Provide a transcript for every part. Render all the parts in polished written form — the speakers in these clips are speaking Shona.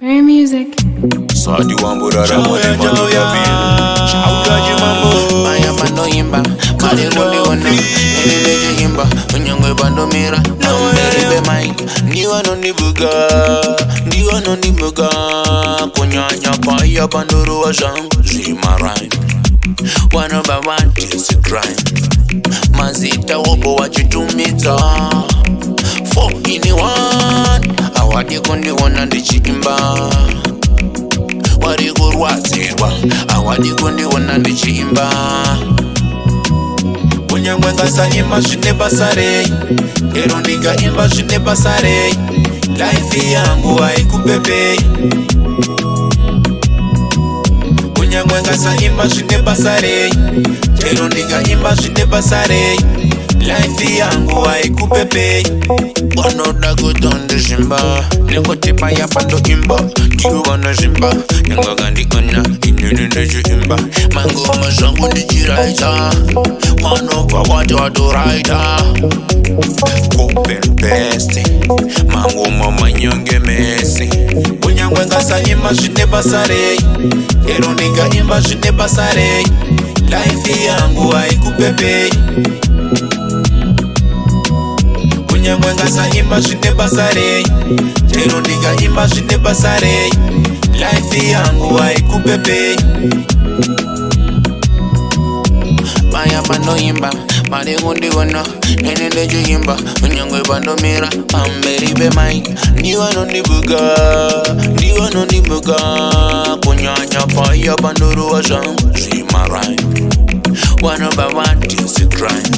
Bare music. Sadi wambura mwani mando ya bin Chaukaji mambo Maya bando yimba Mali kundi wana Nilileje yimba Unyangwe bando mira Mberibe mai Ndiwa no nibuga Ndiwa no nibuga Kunyanya paya banduru wa zangu Zima rhyme One by one is a crime Mazita wobo wachitumita 4 in 1 Awadi kundi wana ndichimba Wari kurwatirwa awadi kundi wana ndichimba Unyangwe ngasa imba shine basare Ero ndika imba shine basare Life yangu haikupepe Unyangwe ngasa imba shine basare Ero ndika imba shine basare Life yangu haikupepe Wanoda kutonde shimba Niko tipa ya pando imba Kiu wana shimba Nyanga gandi kuna Inyuninde juimba Mango mazangu ndi jiraita Wanopa watu raita Open best Mango mama nyonge mesi Unyangwe ngasa imba shine basare Ero ndika imba shine basare Life yangu haikupepe Unyangwe ngasa imba shine basare Ero ndika imba shine basare Life yangu haikupepe Maya bando yimba Mali kundi wana Nilileje yimba Unyangwe bando mira Mberibe mai Ndiwa no nibuga Ndiwa no nibuga Kunyanya paya banduru wa zangu Zima rhyme One by one is a crime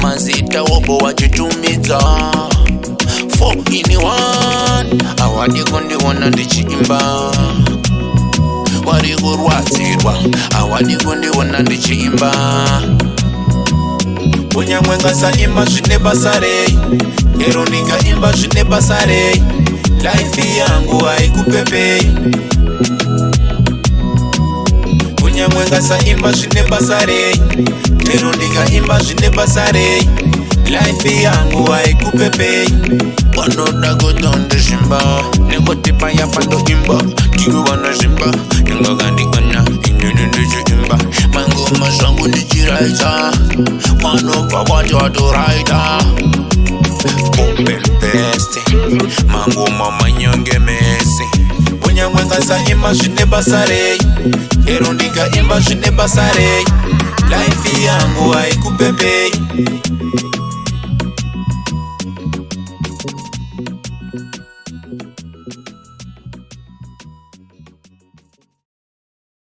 Mazita wobo wachitumita 4 in 1 Awadi kundi wana ndichimba Wari kurwatirwa Awadi kundi wana ndichimba Unyangwe ngasa imba shine basare Ero ndika imba shine basare Life yangu haikupepe Unyangwe ngasa imba shine basare Ero ndika imba shine basare Life yangu haikupepe Wanoda kutonde shimba Niko tipa ya pando imba Kiu wana shimba Nyanga gandi kuna Inyuninde juimba Mango mazangu ndi jiraita Wanopa watu raita Open best Mango mama nyonge mesi Unyangwe ngasa imba shine basare Ero ndika imba shine basare Life yangu haikupepe